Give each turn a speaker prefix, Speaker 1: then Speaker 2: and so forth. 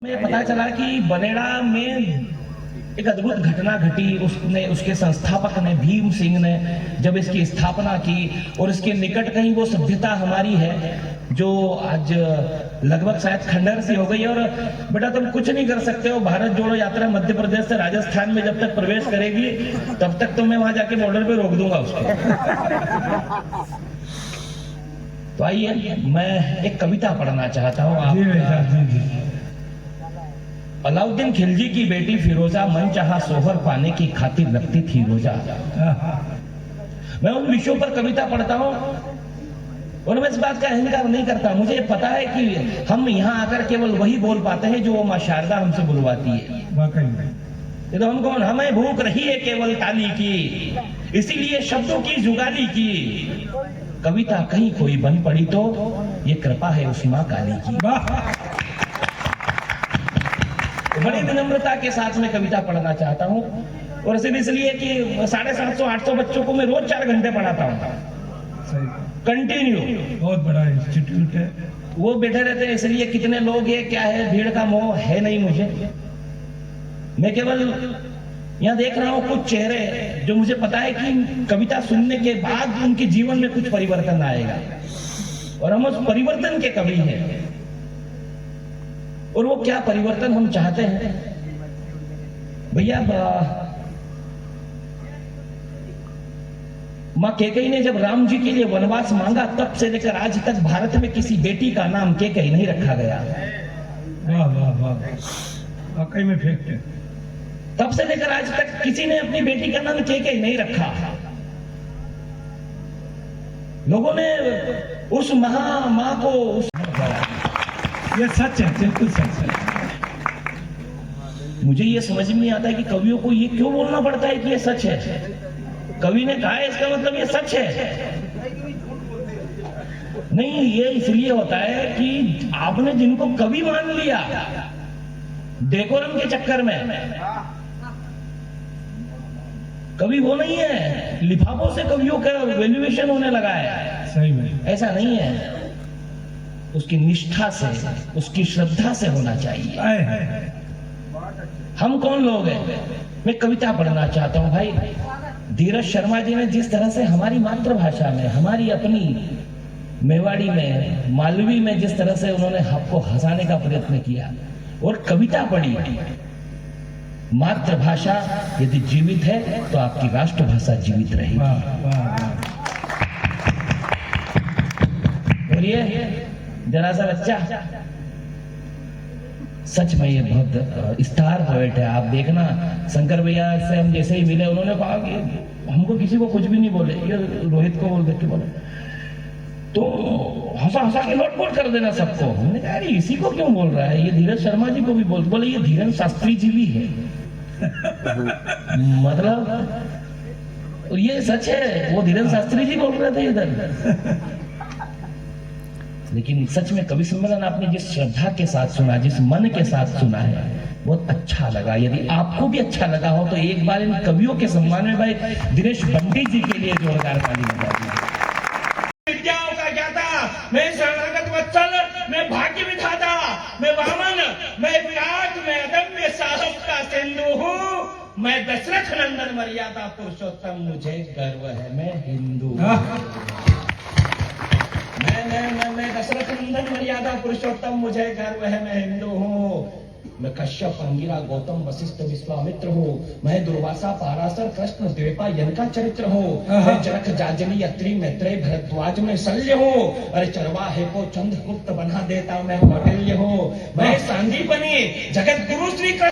Speaker 1: में पता चला कि बनेड़ा में एक अद्भुत घटना घटी। उसके संस्थापक ने, भीम सिंह ने जब इसकी स्थापना की और इसके निकट कहीं वो सभ्यता हमारी है जो आज लगभग शायद खंडहर सी हो गई। और बेटा तुम कुछ नहीं कर सकते हो, भारत जोड़ो यात्रा मध्य प्रदेश से राजस्थान में जब तक प्रवेश करेगी तब तक तो मैं वहां जाके बॉर्डर पे रोक दूंगा उसको। तो आइए मैं एक कविता पढ़ना चाहता हूँ आप। अलाउद्दीन खिलजी की बेटी फिरोजा मन चाहा सोहर पाने की खातिर रखती थी रोजा। मैं उन विषयों पर कविता पढ़ता हूँ और मैं इस बात का अहंकार नहीं करता। मुझे पता है कि हम यहाँ आकर केवल वही बोल पाते हैं जो वो माँ शारदा हमसे बुलवाती है। ये तो हम कौन, हमें भूख रही है केवल ताली की, इसीलिए शब्दों की जुगाली की। कविता कहीं कोई बन पड़ी तो ये कृपा है उस माँ काली की। बड़ी विनम्रता के साथ मैं कविता पढ़ना चाहता हूँ और सिर्फ इसलिए कि 750-800 बच्चों को मैं रोज 4 घंटे पढ़ाता हूँ कंटिन्यू।
Speaker 2: बहुत बड़ा इंस्टीट्यूट है।
Speaker 1: वो बैठे रहते हैं, इसलिए कितने लोग ये क्या है, भीड़ का मोह है नहीं मुझे। मैं केवल यहाँ देख रहा हूँ कुछ चेहरे जो मुझे पता है कि कविता सुनने के बाद उनके जीवन में कुछ परिवर्तन आएगा और हम उस परिवर्तन के कवि हैं। और वो क्या परिवर्तन हम चाहते हैं भैया। मां कैकेयी ने जब राम जी के लिए वनवास मांगा तब से लेकर आज तक भारत में किसी बेटी का नाम कैकेयी नहीं रखा गया।
Speaker 2: वाह वाह वाह, वाकई में फैक्ट है।
Speaker 1: तब से लेकर आज तक किसी ने अपनी बेटी का नाम कैकेयी नहीं रखा। लोगों ने उस मां को
Speaker 2: ये सच है, बिल्कुल सच है।
Speaker 1: मुझे ये समझ में नहीं आता है कि कवियों को ये क्यों बोलना पड़ता है कि ये सच है। कवि ने कहा है इसका मतलब ये सच है। नहीं, ये इसलिए होता है कि आपने जिनको कवि मान लिया डेकोरम के चक्कर में, कवि वो नहीं है, लिफाफों से कवियों का वैल्यूएशन होने लगा है।
Speaker 2: सही में
Speaker 1: ऐसा नहीं है, उसकी निष्ठा से, उसकी श्रद्धा से होना चाहिए। हम कौन लोग हैं। मैं कविता पढ़ना चाहता हूं भाई। धीरज शर्मा जी ने जिस तरह से हमारी मातृभाषा में, हमारी अपनी मेवाड़ी में, मालवी में जिस तरह से उन्होंने आपको हंसाने का प्रयत्न किया और कविता पढ़ी। मातृभाषा यदि जीवित है तो आपकी राष्ट्रभाषा जीवित रहेगी। और ये जरा सा बच्चा सच में ये बहुत स्टार पोएट है। आप देखना, शंकर भैया से हम जैसे ही मिले उन्होंने कहा कि हमको किसी को कुछ भी नहीं बोले, ये रोहित को बोल देख के बोले तो हंसा हंसा के लोटपोट कर देना सबको। हमने कहा इसी को क्यों बोल रहा है, ये धीरज शर्मा जी को भी बोले ये धीरज शास्त्री जी भी है। मतलब ये सच है, वो धीरज शास्त्री जी बोल रहे थे इधर। लेकिन सच में कवि सम्मेलन आपने जिस श्रद्धा के साथ सुना, जिस मन के साथ सुना है, बहुत अच्छा लगा। यदि आपको भी अच्छा लगा हो तो एक बार इन कवियों के सम्मान में भाई दिनेश बंटी जी के लिए जोरदार ताली बजा दीजिए। विद्याओं का ज्ञाता, मैं शरणागत वत्सल, मैं भाग्य विधाता, मैं वामन, मैं विराट, मैं अदम्य साहस का सिंधु हूँ, मैं दशरथ नंदन मर्यादा पुरुषोत्तम, मुझे गर्व है मैं हिंदू। मैं दशरथ नंदन मर्यादा पुरुषोत्तम, मुझे गर्व है मैं हिंदू हूँ। मैं कश्यप, अंगिरा, गौतम, वशिष्ठ, विश्वामित्र हूँ। मैं दुर्वासा, पाराशर, कृष्ण, द्वेपा, का चरित्र हूँ। मैं जनक, जाजली, अत्रि, मैत्रेय, भरद्वाज में शल्य हूँ। अरे चरवाहे को चंद्रगुप्त बना देता मैं कौटिल्य हूँ। मैं सांदीपनी, जगत गुरु श्री